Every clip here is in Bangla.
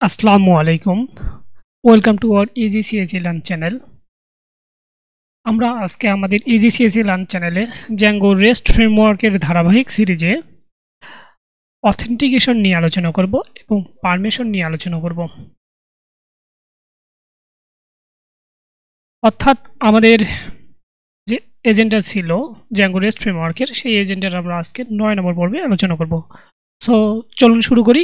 আসসালামু আলাইকুম। ওয়েলকাম টু আওয়ার ইজিসিএসি লার্ন চ্যানেল। আমরা আজকে আমাদের ইজিসিএসি লার্ন চ্যানেলে জ্যাঙ্গো রেস্ট ফ্রেমওয়ার্কের ধারাবাহিক সিরিজে অথেন্টিকেশন নিয়ে আলোচনা করব এবং পারমিশন নিয়ে আলোচনা করব। অর্থাৎ আমাদের যে এজেন্ডা ছিল জ্যাঙ্গো রেস্ট ফ্রেমওয়ার্কের, সেই এজেন্ডার আমরা আজকে 9 নম্বর পর্বে আলোচনা করব। সো চলুন শুরু করি।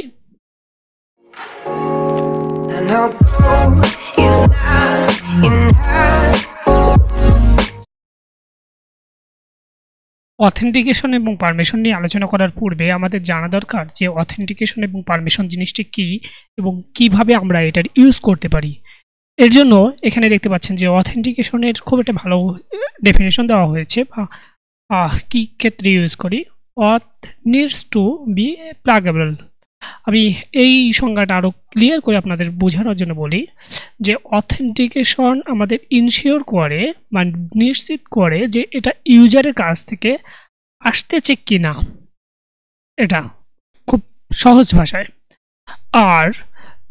অথেন্টিকেশন এবং পারমিশন নিয়ে আলোচনা করার পূর্বে আমাদের জানা দরকার যে অথেন্টিকেশন এবং পারমিশন জিনিসটি কী এবং কিভাবে আমরা এটার ইউজ করতে পারি। এর জন্য এখানে দেখতে পাচ্ছেন যে অথেন্টিকেশনের খুব একটা ভালো ডেফিনেশন দেওয়া হয়েছে বা কী ক্ষেত্রে ইউজ করি। অথ নিডস টু বি প্লাগেবল। আমি এই সংজ্ঞাটা আরও ক্লিয়ার করে আপনাদের বোঝানোর জন্য বলি যে অথেন্টিকেশন আমাদের ইনশিওর করে বা নিশ্চিত করে যে এটা ইউজারের কাছ থেকে আসতেছে কি না, এটা খুব সহজ ভাষায়। আর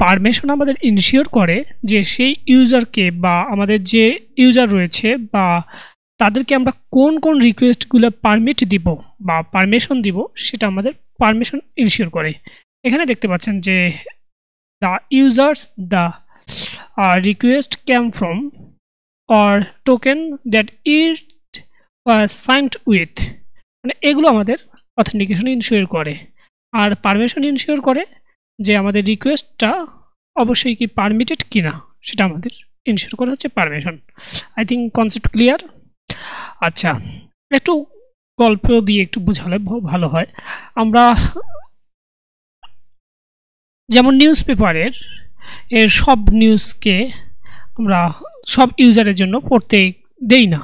পারমিশন আমাদের ইনশিওর করে যে সেই ইউজারকে বা আমাদের যে ইউজার রয়েছে বা তাদেরকে আমরা কোন কোন রিকোয়েস্টগুলো পারমিট দিব বা পারমিশন দিব সেটা আমাদের পারমিশন ইনশিওর করে। এখানে দেখতে পাচ্ছেন যে the users the request came from or token that it was signed with, মানে এগুলো আমাদের অথেন্টিকেশন ইনশিওর করে। আর পারমিশন ইনশিওর করে যে আমাদের রিকোয়েস্টটা অবশ্যই কি পারমিটেড কিনা সেটা আমাদের ইনশিওর করা হচ্ছে permission. I think concept clear. আচ্ছা, একটু গল্প দিয়ে একটু বোঝালে ভালো হয়। আমরা যেমন নিউজ পেপারের সব নিউজকে আমরা সব ইউজারের জন্য পড়তে দেই না,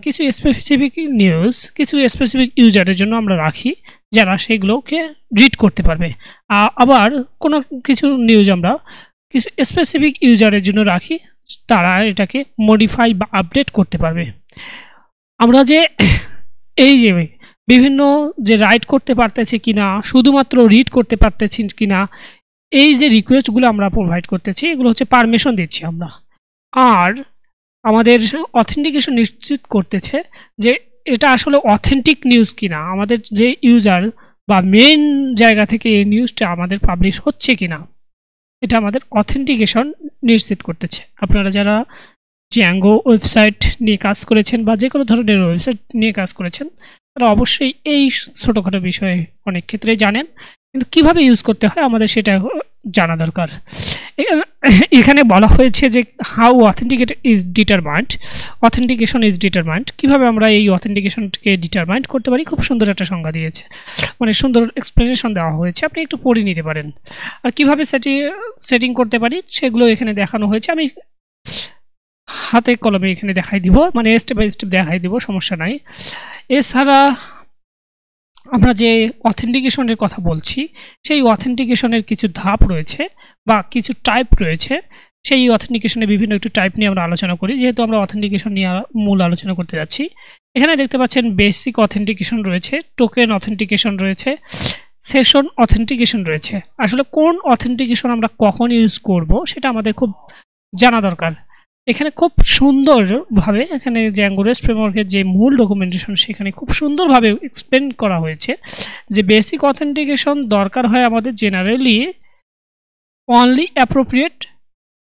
কিছু স্পেসিফিক নিউজ কিছু স্পেসিফিক ইউজারের জন্য আমরা রাখি যারা সেগুলোকে রিড করতে পারবে। আবার কোনো কিছু নিউজ আমরা কিছু স্পেসিফিক ইউজারের জন্য রাখি, তারা এটাকে মডিফাই বা আপডেট করতে পারবে। আমরা যে এই যে বিভিন্ন যে রাইট করতে পারতেছি কিনা, শুধুমাত্র রিড করতে পারতেছি কিনা, এই যে রিকোয়েস্টগুলো আমরা প্রোভাইড করতেছি এগুলো হচ্ছে পারমিশন দিচ্ছি আমরা। আর আমাদের অথেন্টিকেশন নিশ্চিত করতেছে যে এটা আসলে অথেন্টিক নিউজ কিনা, আমাদের যে ইউজার বা মেইন জায়গা থেকে এই নিউজটা আমাদের পাবলিশ হচ্ছে কিনা, এটা আমাদের অথেন্টিকেশন নিশ্চিত করতেছে। আপনারা যারা জ্যাঙ্গো ওয়েবসাইট নিয়ে কাজ করেছেন বা যে কোনো ধরনের ওয়েবসাইট নিয়ে কাজ করেছেন তারা অবশ্যই এই ছোটোখাটো বিষয়ে অনেক ক্ষেত্রে জানেন, কিন্তু কীভাবে ইউজ করতে হয় আমাদের সেটা জানা দরকার। এখানে বলা হয়েছে যে হাউ অথেন্টিকেশন ইজ ডিটারমাইন্ড, কীভাবে আমরা এই অথেন্টিকেশনকে ডিটারমাইন্ড করতে পারি। খুব সুন্দর একটা সংজ্ঞা দিয়েছে, মানে সুন্দর এক্সপ্লেনেশন দেওয়া হয়েছে, আপনি একটু পড়ে নিতে পারেন। আর কীভাবে সেটিং করতে পারি সেগুলো এখানে দেখানো হয়েছে, আমি হাতে কলমে এখানে দেখাই দিব, মানে স্টেপ বাই স্টেপ দেখাই দিব, সমস্যা নাই। এছাড়া আমরা যে অথেন্টিকেশনের কথা বলছি সেই অথেন্টিকেশনের কিছু ধাপ রয়েছে বা কিছু টাইপ রয়েছে, সেই অথেন্টিকেশনের বিভিন্ন একটু টাইপ নিয়ে আমরা আলোচনা করি, যেহেতু আমরা অথেন্টিকেশন নিয়ে মূল আলোচনা করতে যাচ্ছি। এখানে দেখতে পাচ্ছেন বেসিক অথেন্টিকেশন রয়েছে, টোকেন অথেন্টিকেশন রয়েছে, সেশন অথেন্টিকেশন রয়েছে। আসলে কোন অথেন্টিকেশন আমরা কখন ইউজ করব সেটা আমাদের খুব জানা দরকার। এখানে খুব সুন্দরভাবে এখানে জ্যাঙ্গো রেস্ট ফ্রেমওয়ার্কের যে মূল ডকুমেন্টেশন সেখানে খুব সুন্দরভাবে এক্সপ্লেন করা হয়েছে যে বেসিক অথেন্টিকেশন দরকার হয় আমাদের generally only appropriate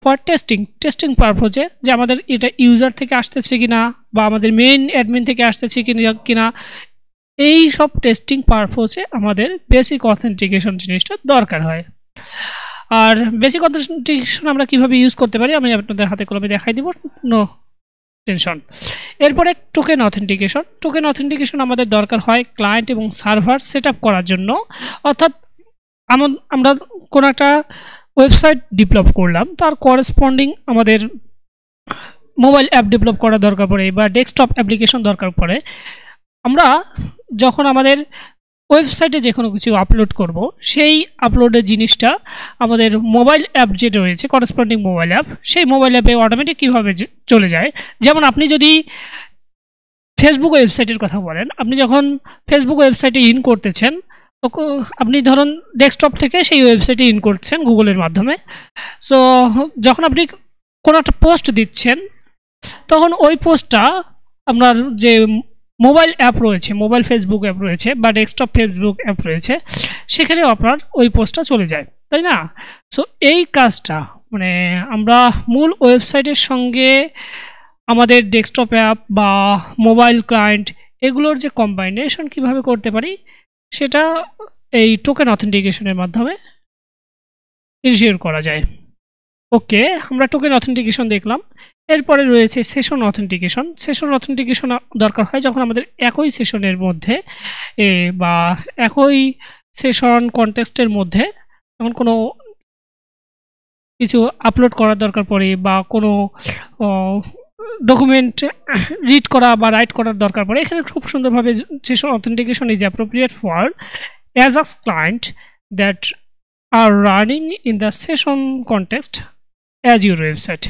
for testing পারপোজে, যে আমাদের এটা ইউজার থেকে আসতেছে কিনা বা আমাদের মেইন অ্যাডমিন থেকে আসতেছে কিনা, এই সব টেস্টিং পারপোজে আমাদের বেসিক অথেন্টিকেশন জিনিসটা দরকার হয়। আর বেসিক অথেন্টিকেশন আমরা কীভাবে ইউজ করতে পারি আমি আপনাদের হাতে কলমে দেখাই দিব, নো টেনশন। এরপরে টোকেন অথেন্টিকেশন আমাদের দরকার হয় ক্লায়েন্ট এবং সার্ভার সেট আপ করার জন্য। অর্থাৎ আমরা কোনো একটা ওয়েবসাইট ডেভেলপ করলাম, তার করেসপন্ডিং আমাদের মোবাইল অ্যাপ ডেভেলপ করা দরকার পড়ে বা ডেস্কটপ অ্যাপ্লিকেশন দরকার পড়ে। আমরা যখন আমাদের ওয়েবসাইটে যে কোনো কিছু আপলোড করব সেই আপলোডের জিনিসটা আমাদের মোবাইল অ্যাপ যেটা রয়েছে করেসপন্ডিং মোবাইল অ্যাপ, সেই মোবাইল অ্যাপে অটোমেটিক কীভাবে চলে যায়। যেমন আপনি যদি ফেসবুক ওয়েবসাইটের কথা বলেন, আপনি যখন ফেসবুক ওয়েবসাইটে ইন করতেছেন তো আপনি ধরুন ডেস্কটপ থেকে সেই ওয়েবসাইটে ইন করছেন গুগলের মাধ্যমে। সো যখন আপনি কোনো একটা পোস্ট দিচ্ছেন তখন ওই পোস্টটা আপনার যে মোবাইল অ্যাপ রয়েছে, মোবাইল ফেসবুক অ্যাপ রয়েছে বা ডেস্কটপ ফেসবুক অ্যাপ রয়েছে, সেখানে আপনার ওই পোস্টটা চলে যায়, তাই না? সো এই কাজটা মানে আমরা মূল ওয়েবসাইটের সঙ্গে আমাদের ডেস্কটপ অ্যাপ বা মোবাইল ক্লায়েন্ট এগুলোর যে কম্বাইনেশন কিভাবে করতে পারি সেটা এই টোকেন অথেন্টিকেশনের মাধ্যমে ইনশিওর করা যায়। ওকে, আমরা টোকেন অথেন্টিকেশন দেখলাম। এরপরে রয়েছে সেশন অথেন্টিকেশন। সেশন অথেন্টিকেশন দরকার হয় যখন আমাদের একই সেশনের মধ্যে বা একই সেশন কনটেক্সটের মধ্যে যখন কোনো কিছু আপলোড করার দরকার পড়ে বা কোনো ডকুমেন্ট রিড করা বা রাইট করার দরকার পড়ে। এখানে খুব সুন্দরভাবে session authentication is appropriate for as a client that are running in the session context as your website.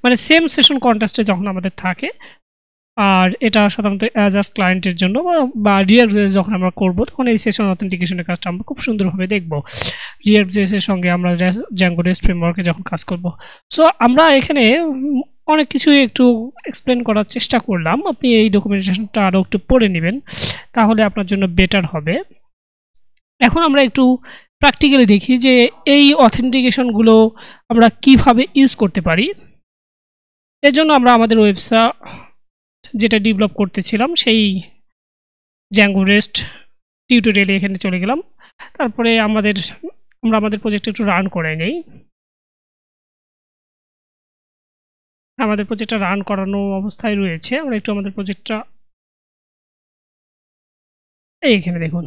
মানে সেম সেশন কনটেক্সটে যখন আমাদের থাকে, আর এটা সাধারণত অ্যাজ আস ক্লায়েন্টের জন্য বা রিয়াক্ট জেএস যখন আমরা করব তখন এই সেশন অথেন্টিকেশনের কাজটা আমরা খুব সুন্দরভাবে দেখব রিয়াক্ট জেএসের সঙ্গে আমরা জ্যাঙ্গো রেস্ট ফ্রেমওয়ার্কে যখন কাজ করব। সো আমরা এখানে অনেক কিছু একটু এক্সপ্লেন করার চেষ্টা করলাম। আপনি এই ডকুমেন্টেশনটা আরও একটু পড়ে নেবেন, তাহলে আপনার জন্য বেটার হবে। এখন আমরা একটু প্র্যাকটিক্যালি দেখি যে এই অথেন্টিকেশনগুলো আমরা কিভাবে ইউজ করতে পারি। এর জন্য আমরা আমাদের ওয়েবসাইট যেটা ডেভেলপ করতেছিলাম সেই জ্যাঙ্গো রেস্ট টিউটোরিয়ালে এখানে চলে গেলাম। তারপরে আমরা আমাদের প্রজেক্ট একটু রান করে নেই। আমাদের প্রজেক্টটা রান করানো অবস্থায় রয়েছে। আমরা একটু আমাদের প্রজেক্টটা এইখানে দেখুন,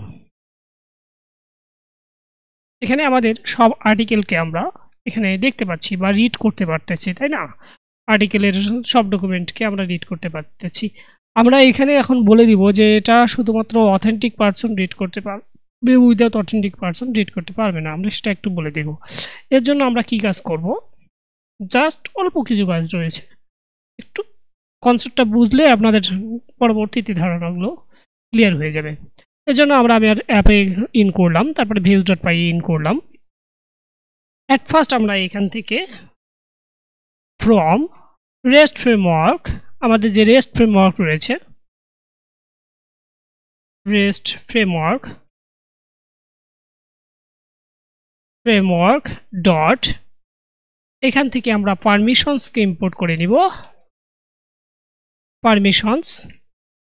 এখানে আমাদের সব আর্টিকেলকে আমরা এখানে দেখতে পাচ্ছি বা রিড করতে পারতেছি, তাই না? আর্টিকেলের সব ডকুমেন্টকে আমরা রিড করতে পারতেছি। আমরা এখানে এখন বলে দিব যে এটা শুধুমাত্র অথেন্টিক পারসন রিড করতে পারবে, উইদাউট অথেন্টিক পারসন রিড করতে পারবে না। আমরা সেটা একটু বলে দেব। এর জন্য আমরা কি কাজ করব, জাস্ট অল্প কিছু কাজ রয়েছে, একটু কনসেপ্টটা বুঝলে আপনাদের পরবর্তীতে ধারণাগুলো ক্লিয়ার হয়ে যাবে। এর জন্য আমরা আমার অ্যাপে ইন করলাম, তারপরে views.py ইন করলাম। অ্যাট ফার্স্ট আমরা এখান থেকে ফ্রম রেস্ট ফ্রেমওয়ার্ক, আমাদের যে রেস্ট ফ্রেমওয়ার্ক রয়েছে, রেস্ট ফ্রেমওয়ার্ক ডট, এখান থেকে আমরা পারমিশনসকে ইম্পোর্ট করে নিব। পারমিশনস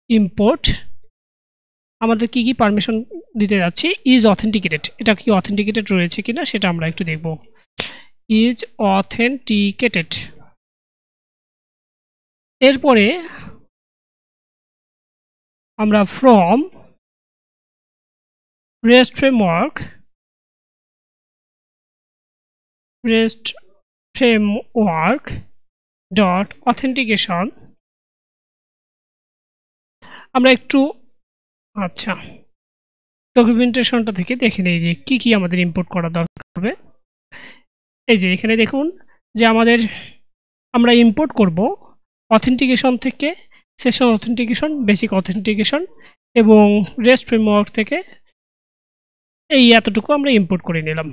ইম্পোর্ট, আমাদের কি কি পারমিশন দিতে যাচ্ছি, ইজ অথেন্টিকেটেড, এটা কি অথেন্টিকেটেড রয়েছে কিনা সেটা আমরা একটু দেখব। Is authenticated. এরপরে আমরা from rest framework dot authentication আমরা একটু আচ্ছা ডকুমেন্টেশনটা থেকে দেখে নেই যে কি কি আমাদের ইম্পোর্ট করা দরকার হবে। এই যে এখানে দেখুন যে আমরা ইম্পোর্ট করব অথেন্টিকেশন থেকে সেশন অথেন্টিকেশন, বেসিক অথেন্টিকেশন এবং রেস্ট ফ্রেমওয়ার্ক থেকে এই এতটুকু আমরা ইম্পোর্ট করে নিলাম।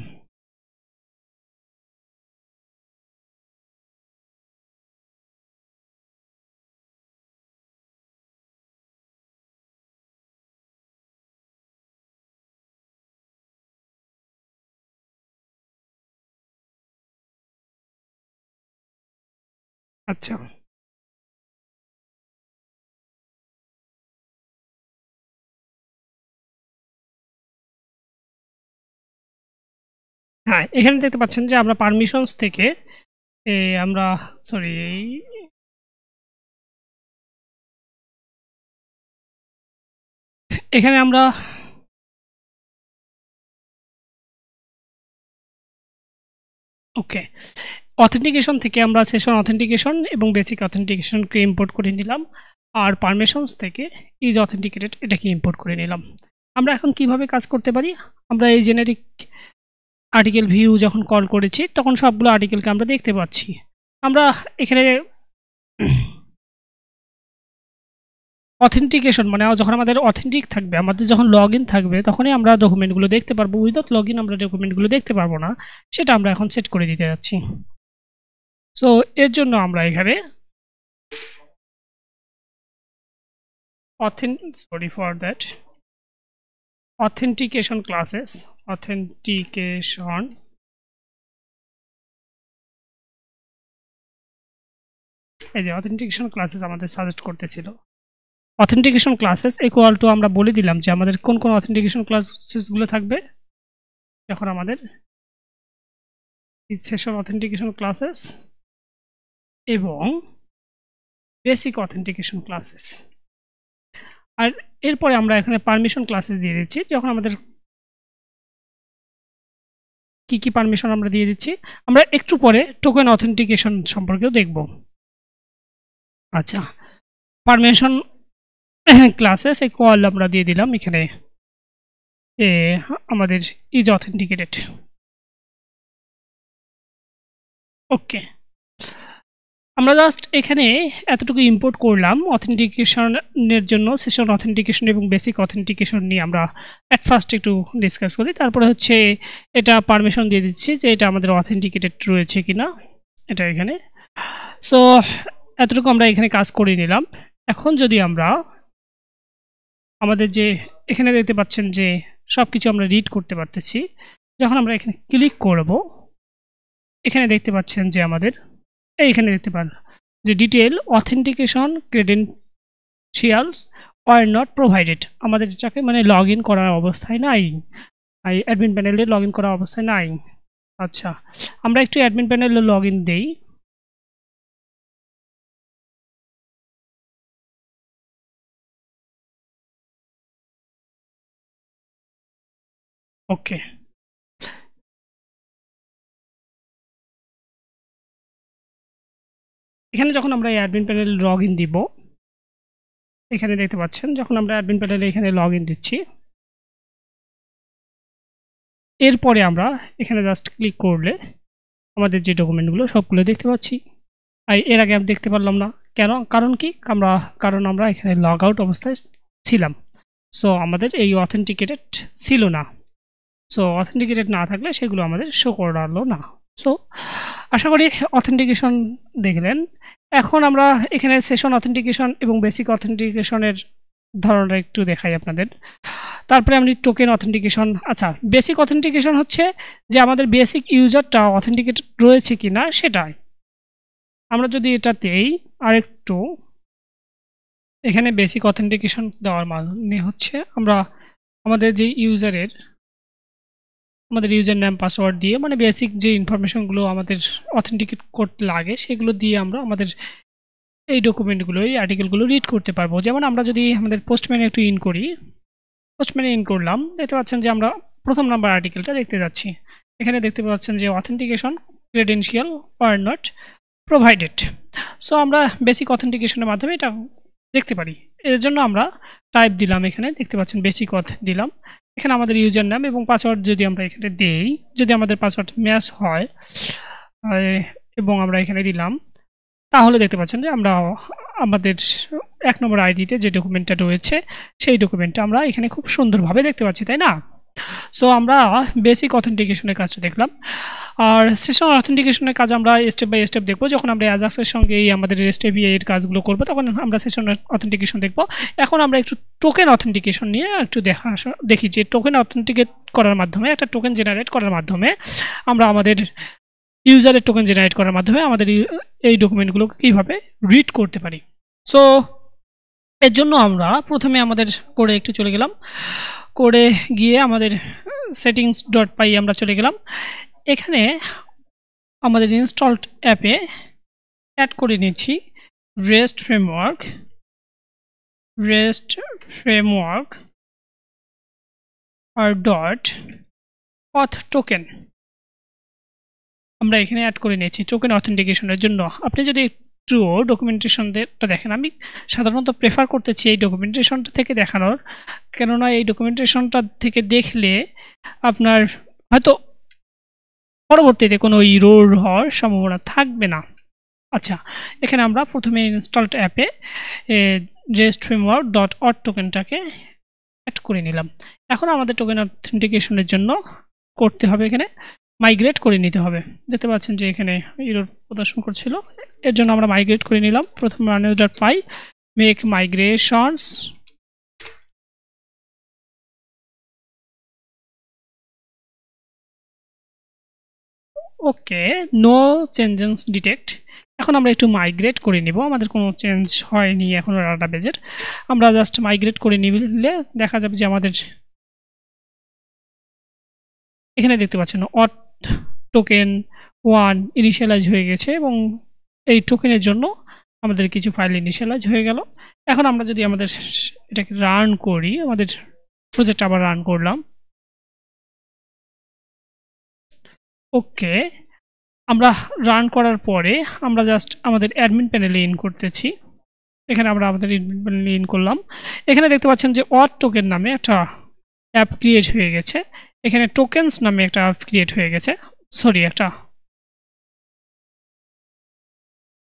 আচ্ছা, হ্যাঁ এখানে দেখতে পাচ্ছেন যে আমরা পারমিশনস থেকে আমরা সরি এখানে আমরা ওকে অথেন্টিকেশন থেকে আমরা সেশন অথেন্টিকেশন এবং বেসিক অথেন্টিকেশনকে ইম্পোর্ট করে নিলাম, আর পারমিশনস থেকে ইজ অথেন্টিকেটেড এটাকে ইম্পোর্ট করে নিলাম। আমরা এখন কিভাবে কাজ করতে পারি, আমরা এই জেনারিক আর্টিকেল ভিউ যখন কল করেছি তখন সবগুলো আর্টিকেলকে আমরা দেখতে পাচ্ছি। আমরা এখানে অথেন্টিকেশন মানে যখন আমাদের অথেন্টিক থাকবে, আমাদের যখন লগ ইন থাকবে, তখনই আমরা ডকুমেন্টগুলো দেখতে পারবো। উইদাউট লগ ইন আমরা ডকুমেন্টগুলো দেখতে পারবো না, সেটা আমরা এখন সেট করে দিতে যাচ্ছি। সো এর জন্য আমরা এখানে authentication classes, এই যে অথেন্টিকেশন ক্লাসেস আমাদের সাজেস্ট করতেছিল। অথেন্টিকেশন ক্লাসেস ইকুয়াল টু আমরা বলে দিলাম যে আমাদের কোন কোন অথেন্টিকেশন ক্লাসেসগুলো থাকবে। যখন আমাদের সেশন অথেন্টিকেশন ক্লাসেস এবং বেসিক অথেন্টিকেশন ক্লাসেস, আর এরপরে আমরা এখানে পারমিশন ক্লাসেস দিয়ে দিচ্ছি। যখন আমাদের কি কি পারমিশন আমরা দিয়ে দিচ্ছি, আমরা একটু পরে টোকেন অথেন্টিকেশন সম্পর্কেও দেখব। আচ্ছা, পারমিশন ক্লাসেস ইকুয়াল আমরা দিয়ে দিলাম এখানে আমাদের ইজ অথেন্টিকেটেড। ওকে, আমরা জাস্ট এখানে এতটুকু ইম্পোর্ট করলাম অথেন্টিকেশনের জন্য। সেশন অথেন্টিকেশন এবং বেসিক অথেন্টিকেশন নিয়ে আমরা অ্যাট ফার্স্ট একটু ডিসকাস করি, তারপরে হচ্ছে এটা পারমিশন দিয়ে দিচ্ছি যে এটা আমাদের অথেন্টিকেটেড রয়েছে কিনা এটা এখানে। সো এতটুকু আমরা এখানে কাজ করে নিলাম। এখন যদি আমরা আমাদের যে এখানে দেখতে পাচ্ছেন যে সব কিছু আমরা রিড করতে পারতেছি, যখন আমরা এখানে ক্লিক করব, এখানে দেখতে পাচ্ছেন যে আমাদের এইখানে দেখতে পান যে detail authentication credentials are not provided. আমাদের এটাকে মানে লগ ইন করার অবস্থায় নাই, অ্যাডমিন প্যানেলে লগ ইন করার অবস্থায় নাই। আচ্ছা, আমরা একটু অ্যাডমিন প্যানেলে লগ ইন দেই। ওকে, এখানে যখন আমরা অ্যাডমিন প্যানেল লগ ইন দিব, এখানে দেখতে পাচ্ছেন যখন আমরা অ্যাডমিন প্যানেলে এখানে লগ ইন দিচ্ছি, এরপরে আমরা এখানে জাস্ট ক্লিক করলে আমাদের যে ডকুমেন্টগুলো সবগুলো দেখতে পাচ্ছি। আর এর আগে আমি দেখতে পারলাম না কেন? কারণ কি? কারণ আমরা এখানে লগ আউট অবস্থায় ছিলাম। সো আমাদের এই অথেন্টিকেটেড ছিল না। সো অথেন্টিকেটেড না থাকলে সেগুলো আমাদের শো করালো না। সো আশা করি অথেন্টিকেশন দেখলেন। এখন আমরা এখানে সেশন অথেন্টিকেশন এবং বেসিক অথেন্টিকেশনের ধরনটা একটু দেখাই আপনাদের। তারপরে আমি টোকেন অথেন্টিকেশন। আচ্ছা, বেসিক অথেন্টিকেশন হচ্ছে যে আমাদের বেসিক ইউজারটা অথেন্টিকেটেড রয়েছে কিনা সেটাই। আমরা যদি এটাতেই আরেকটু এখানে বেসিক অথেন্টিকেশন দেওয়ার মানে হচ্ছে আমরা আমাদের যে আমাদের ইউজার নেম পাসওয়ার্ড দিয়ে মানে বেসিক যে ইনফরমেশনগুলো আমাদের অথেন্টিকেট করতে লাগে সেগুলো দিয়ে আমরা আমাদের এই ডকুমেন্টগুলো, এই আর্টিকেলগুলো রিড করতে পারবো। যেমন আমরা যদি আমাদের পোস্টম্যানে একটু ইন করি, পোস্টম্যানে ইন করলাম, দেখতে পাচ্ছেন যে আমরা প্রথম নাম্বার আর্টিকেলটা দেখতে যাচ্ছি। এখানে দেখতে পাচ্ছেন যে authentication credential are not provided. So আমরা বেসিক অথেন্টিকেশনের মাধ্যমে এটা দেখতে পারি। এর জন্য আমরা টাইপ দিলাম, এখানে দেখতে পাচ্ছেন বেসিক অথ দিলাম। এখানে আমাদের ইউজার নাম এবং পাসওয়ার্ড যদি আমরা এখানে দেই, যদি আমাদের পাসওয়ার্ড ম্যাচ হয় এবং আমরা এখানে দিলাম, তাহলে দেখতে পাচ্ছেন যে আমরা আমাদের 1 নম্বর আইডিতে যে ডকুমেন্টটা রয়েছে সেই ডকুমেন্টটা আমরা এখানে খুব সুন্দরভাবে দেখতে পাচ্ছি, তাই না? সো আমরা বেসিক অথেন্টিকেশনের কাজটা দেখলাম। আর সেশন অথেন্টিকেশনের কাজ আমরা স্টেপ বাই স্টেপ দেখবো। যখন আমরা অ্যাজাক্সের সঙ্গে আমাদের রেস্ট এপিআই এর কাজগুলো করবো তখন আমরা সেশন অথেন্টিকেশন দেখবো। এখন আমরা একটু টোকেন অথেন্টিকেশন নিয়ে একটু দেখি যে টোকেন অথেন্টিকেট করার মাধ্যমে, একটা টোকেন জেনারেট করার মাধ্যমে আমরা আমাদের ইউজারের টোকেন জেনারেট করার মাধ্যমে আমাদের এই ডকুমেন্টগুলোকে কীভাবে রিড করতে পারি। সো এর জন্য আমরা প্রথমে আমাদের কোডে একটু চলে গেলাম, কোডে গিয়ে আমাদের settings.py আমরা চলে গেলাম। এখানে আমাদের ইনস্টলড অ্যাপে অ্যাড করে নিচ্ছি রেস্ট ফ্রেমওয়ার্ক আর ডট অথ টোকেন আমরা এখানে অ্যাড করে নিয়েছি টোকেন অথেন্টিকেশনের জন্য। আপনি যদি একটু ডকুমেন্টেশনটা দেখেন, আমি সাধারণত প্রেফার করতেছি এই ডকুমেন্টেশনটা থেকে দেখানোর, কেননা এই ডকুমেন্টেশনটা থেকে দেখলে আপনার হয়তো পরবর্তীতে কোনো ইরর হওয়ার সম্ভাবনা থাকবে না। আচ্ছা, এখানে আমরা প্রথমে ইনস্টলড অ্যাপে রেস্ট ফ্রেমওয়ার্ক ডট অট টোকেনটাকে অ্যাড করে নিলাম। এখন আমাদের টোকেন অথেন্টিকেশনের জন্য করতে হবে এখানে মাইগ্রেট করে নিতে হবে। দেখতে পাচ্ছেন যে এখানে এরর প্রদর্শন করছিল, এর জন্য আমরা মাইগ্রেট করে নিলাম। প্রথমে runner.py মেক মাইগ্রেশনস, ওকে, নো চেঞ্জেস ডিটেক্ট। এখন আমরা একটু মাইগ্রেট করে নিব, আমাদের কোনো চেঞ্জ হয়নি এখনো ডাটাবেজের। আমরা জাস্ট মাইগ্রেট করে নিলে দেখা যাবে যে আমাদের এখানে দেখতে পাচ্ছেন অট টোকেন 1 ইনিশিয়ালাইজ হয়ে গেছে এবং এই টোকেনের জন্য আমাদের কিছু ফাইল ইনিশিয়ালাইজ হয়ে গেল। এখন আমরা যদি আমাদের এটাকে রান করি, আমাদের প্রজেক্ট আবার রান করলাম, ওকে, আমরা রান করার পরে আমরা জাস্ট আমাদের অ্যাডমিন প্যানেলে ইন করতেছি। এখানে আমরা আমাদের অ্যাডমিন প্যানেলে ইন করলাম। এখানে দেখতে পাচ্ছেন যে অট টোকেন নামে একটা অ্যাপ ক্রিয়েট হয়ে গেছে, এখানে টোকেনস নামে একটা অ্যাপ ক্রিয়েট হয়ে গেছে, সরি একটা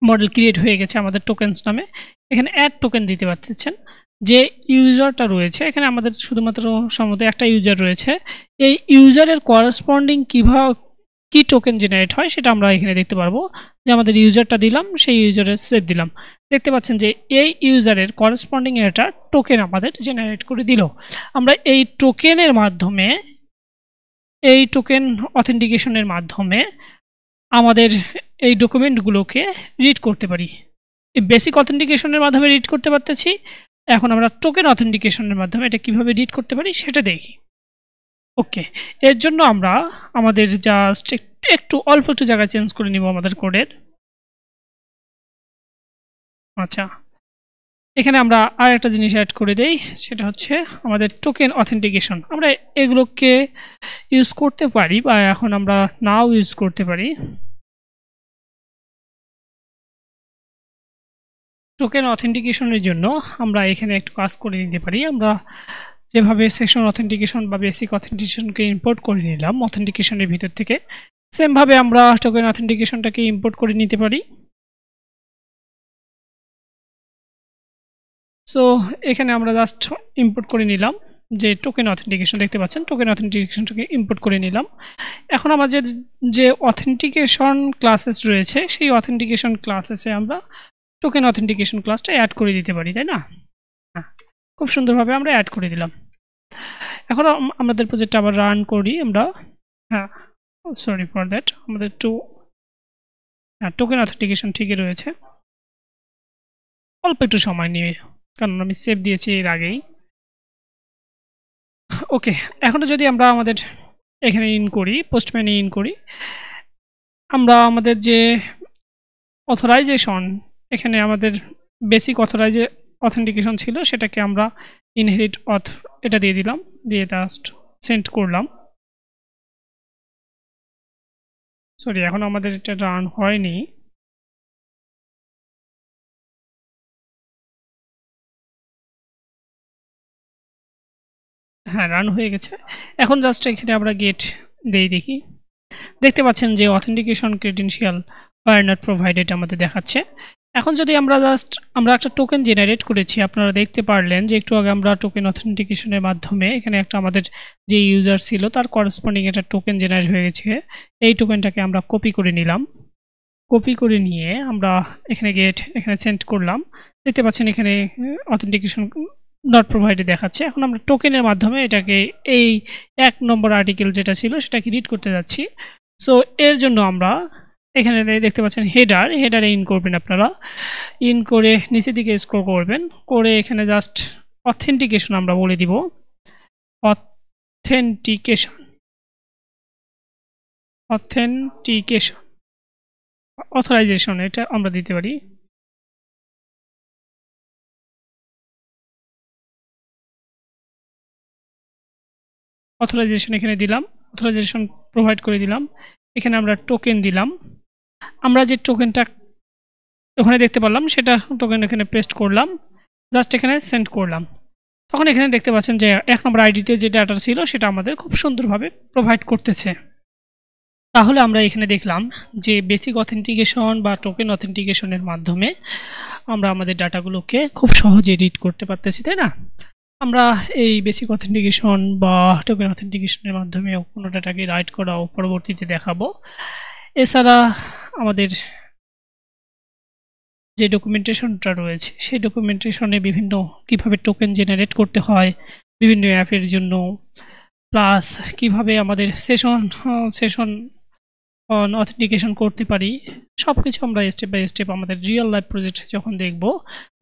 মডেল ক্রিয়েট হয়ে গেছে আমাদের টোকেনস নামে। এখানে অ্যাড টোকেন দিতে পারতেছেন। যে ইউজারটা রয়েছে এখানে আমাদের শুধুমাত্র সম্ভবত একটা ইউজার রয়েছে, এই ইউজারের করেসপন্ডিং কি টোকেন জেনারেট হয় সেটা আমরা এখানে দেখতে পারবো। যে আমাদের ইউজারটা দিলাম, সেই ইউজারের সেভ দিলাম, দেখতে পাচ্ছেন যে এই ইউজারের করেসপন্ডিং একটা টোকেন আমাদের জেনারেট করে দিল। আমরা এই টোকেনের মাধ্যমে, এই টোকেন অথেন্টিকেশনের মাধ্যমে আমাদের এই ডকুমেন্টগুলোকে রিড করতে পারি। এই বেসিক অথেন্টিকেশনের মাধ্যমে রিড করতে পারতেছি, এখন আমরা টোকেন অথেন্টিকেশনের মাধ্যমে এটা কিভাবে রিড করতে পারি সেটা দেখি। ওকে, এর জন্য আমরা আমাদের জাস্ট একটু অল্প একটু জায়গা চেঞ্জ করে নিব আমাদের কোডের। আচ্ছা, এখানে আমরা আর একটা জিনিস অ্যাড করে দেই, সেটা হচ্ছে আমাদের টোকেন অথেন্টিকেশন। আমরা এগুলোকে ইউজ করতে পারি বা এখন আমরা নাও ইউজ করতে পারি। টোকেন অথেন্টিকেশনের জন্য আমরা এখানে একটু কাজ করে নিতে পারি। আমরা যেভাবে সেকশন অথেন্টিকেশন বা বেসিক অথেন্টিকেশনকে ইম্পোর্ট করে নিলাম অথেন্টিকেশনের ভিতর থেকে, সেমভাবে আমরা টোকেন অথেন্টিকেশনটাকে ইম্পোর্ট করে নিতে পারি। সো এখানে আমরা জাস্ট ইম্পোর্ট করে নিলাম যে টোকেন অথেন্টিকেশন, দেখতে পাচ্ছেন টোকেন অথেন্টিকেশনটাকে ইম্পোর্ট করে নিলাম। এখন আমাদের যে অথেন্টিকেশন ক্লাসেস রয়েছে সেই অথেন্টিকেশন ক্লাসেসে আমরা টোকেন অথেন্টিকেশন ক্লাসটা অ্যাড করে দিতে পারি, তাই না? হ্যাঁ, খুব সুন্দরভাবে আমরা অ্যাড করে দিলাম। এখন আমাদের প্রজেক্টটা আবার রান করি আমরা। হ্যাঁ, সরি ফর দ্যাট, আমাদের টোকেন অথেন্টিকেশন ঠিকই রয়েছে, অল্প একটু সময় নিয়ে, কারণ আমি সেভ দিয়েছি এর আগেই। ওকে, এখনও যদি আমরা আমাদের এখানে ইন করি, পোস্টম্যানে ইন করি, আমরা আমাদের যে অথরাইজেশন, এখানে আমাদের বেসিক অথেন্টিকেশন ছিল সেটাকে আমরা ইনহেরিট এটা দিয়ে দিলাম, দিয়ে জাস্ট সেন্ড করলাম। সরি, এখন আমাদের এটা রান হয়নি। হ্যাঁ, রান হয়ে গেছে। এখন জাস্ট এখানে আমরা গেট দিয়ে দেখি, দেখতে পাচ্ছেন যে authentication credential are not provided আমাদের দেখাচ্ছে। এখন যদি আমরা আমরা একটা টোকেন জেনারেট করেছি, আপনারা দেখতে পারলেন যে একটু আগে আমরা টোকেন অথেন্টিকেশনের মাধ্যমে এখানে একটা আমাদের যে ইউজার ছিল তার করেসপন্ডিং একটা টোকেন জেনারেট হয়ে গেছে। এই টোকেনটাকে আমরা কপি করে নিলাম, কপি করে নিয়ে আমরা এখানে এখানে সেন্ড করলাম। দেখতে পাচ্ছেন এখানে অথেন্টিকেশন নট প্রোভাইডেড দেখাচ্ছে। এখন আমরা টোকেনের মাধ্যমে এটাকে এই 1 নম্বর আর্টিকেল যেটা ছিল সেটাকে রিড করতে যাচ্ছি। সো এর জন্য আমরা এখানে দেখতে পাচ্ছেন হেডারে ইন করবেন, আপনারা ইন করে নিচের দিকে স্ক্রল করবেন, করে এখানে জাস্ট অথেন্টিকেশন আমরা বলে দিব, অথেন্টিকেশন অথরাইজেশন এটা আমরা দিতে পারি। অথরাইজেশন এখানে দিলাম, অথরাইজেশন প্রোভাইড করে দিলাম। এখানে আমরা টোকেন দিলাম, আমরা যে টোকেনটা ওখানে দেখতে পারলাম সেটা টোকেন এখানে পেস্ট করলাম, জাস্ট এখানে সেন্ড করলাম। তখন এখানে দেখতে পাচ্ছেন যে 1 নম্বর আইডিতে যে ডাটা ছিল সেটা আমাদের খুব সুন্দরভাবে প্রোভাইড করতেছে। তাহলে আমরা এখানে দেখলাম যে বেসিক অথেন্টিকেশন বা টোকেন অথেন্টিকেশনের মাধ্যমে আমরা আমাদের ডাটাগুলোকে খুব সহজে রিড করতে পারতেছি, তাই না? আমরা এই বেসিক অথেন্টিকেশন বা টোকেন অথেন্টিকেশনের মাধ্যমে কোনো ডাটাকে রাইট করাও পরবর্তীতে দেখাবো। এছাড়া আমাদের যে ডকুমেন্টেশনটা রয়েছে সেই ডকুমেন্টেশনে বিভিন্ন কিভাবে টোকেন জেনারেট করতে হয় বিভিন্ন অ্যাপের জন্য, প্লাস কিভাবে আমাদের সেশন অথেন্টিকেশন করতে পারি, সব কিছু আমরা স্টেপ বাই স্টেপ আমাদের রিয়েল লাইফ প্রজেক্ট যখন দেখব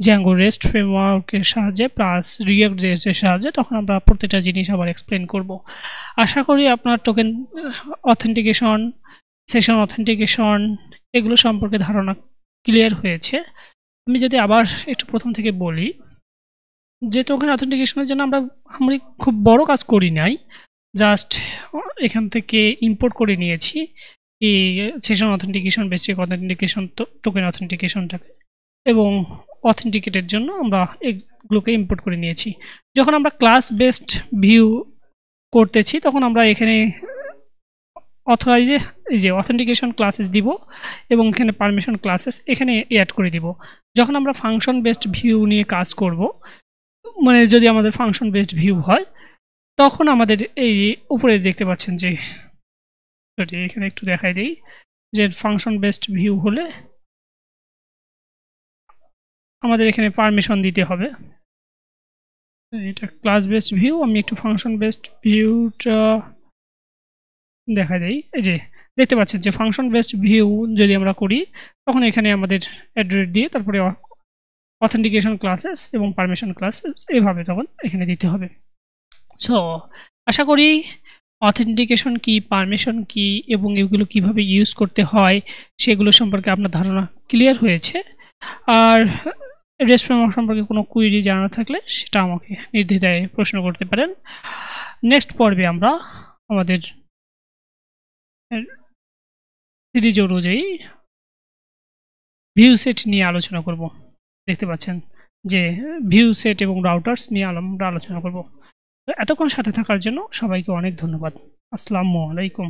জ্যাঙ্গো রেস্ট ফ্রেমওয়ার্কের সাহায্যে প্লাস রিয়াক্ট জেএসের সাহায্যে, তখন আমরা প্রত্যেকটা জিনিস আবার এক্সপ্লেন করব। আশা করি আপনার টোকেন অথেন্টিকেশন, সেশন অথেন্টিকেশন এগুলো সম্পর্কে ধারণা ক্লিয়ার হয়েছে। আমি যদি আবার একটু প্রথম থেকে বলি যে টোকেন অথেন্টিকেশনের জন্য আমরা খুব বড় কাজ করি নাই, জাস্ট এখান থেকে ইম্পোর্ট করে নিয়েছি এই session authentication, basic authentication, token অথেন্টিকেশনটাকে, এবং অথেন্টিকেটের জন্য আমরা এগুলোকে ইম্পোর্ট করে নিয়েছি। যখন আমরা ক্লাস বেসড ভিউ করতেছি তখন আমরা এখানে অথরাইজে এই যে অথেন্টিকেশন ক্লাসেস দিব এবং এখানে পারমিশন ক্লাসেস এখানে অ্যাড করে দিব। যখন আমরা ফাংশন বেসড ভিউ নিয়ে কাজ করব, মানে যদি আমাদের ফাংশন বেসড ভিউ হয়, তখন আমাদের এই উপরে দেখতে পাচ্ছেন যে সরি এখানে একটু দেখাই দিই যে ফাংশন বেসড ভিউ হলে আমাদের এখানে পারমিশন দিতে হবে। এটা ক্লাস বেসড ভিউ, আমি একটু ফাংশন বেসড ভিউটা দেখা দেই। এই যে দেখতে পাচ্ছেন যে ফাংশন বেসড ভিউ যদি আমরা করি তখন এখানে আমাদের অ্যাড্রেস দিয়ে তারপরে অথেন্টিকেশন ক্লাসেস এবং পারমিশন ক্লাসেস এইভাবে তখন এখানে দিতে হবে। সো আশা করি অথেন্টিকেশন কি, পারমিশন কি এবং এগুলো কিভাবে ইউজ করতে হয় সেগুলো সম্পর্কে আপনার ধারণা ক্লিয়ার হয়েছে। আর রেস্ট ফ্রেমওয়ার্ক সম্পর্কে কোনো কুইরি জানা থাকলে সেটা আমাকে নির্দ্বিধায় প্রশ্ন করতে পারেন। নেক্সট পর্বে আমরা আমাদের সিরিজ অনুযায়ী ভিউ সেট নিয়ে আলোচনা করব। দেখতে পাচ্ছেন যে ভিউ সেট এবং রাউটার্স নিয়ে আমরা আলোচনা করব। এতক্ষণ সাথে থাকার জন্য সবাইকে অনেক ধন্যবাদ। আসসালামু আলাইকুম।